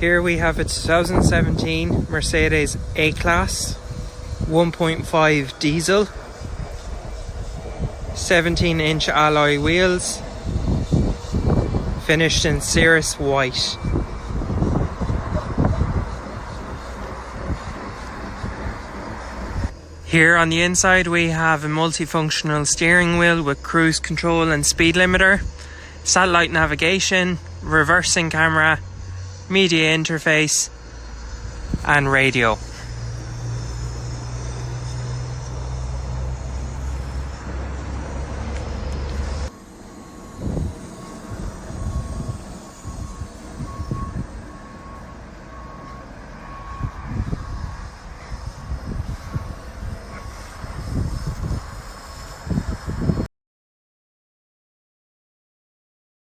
Here we have a 2017 Mercedes A-Class 1.5 diesel, 17-inch alloy wheels, finished in Cirrus white. Here on the inside we have a multifunctional steering wheel with cruise control and speed limiter, satellite navigation, reversing camera, media interface and radio.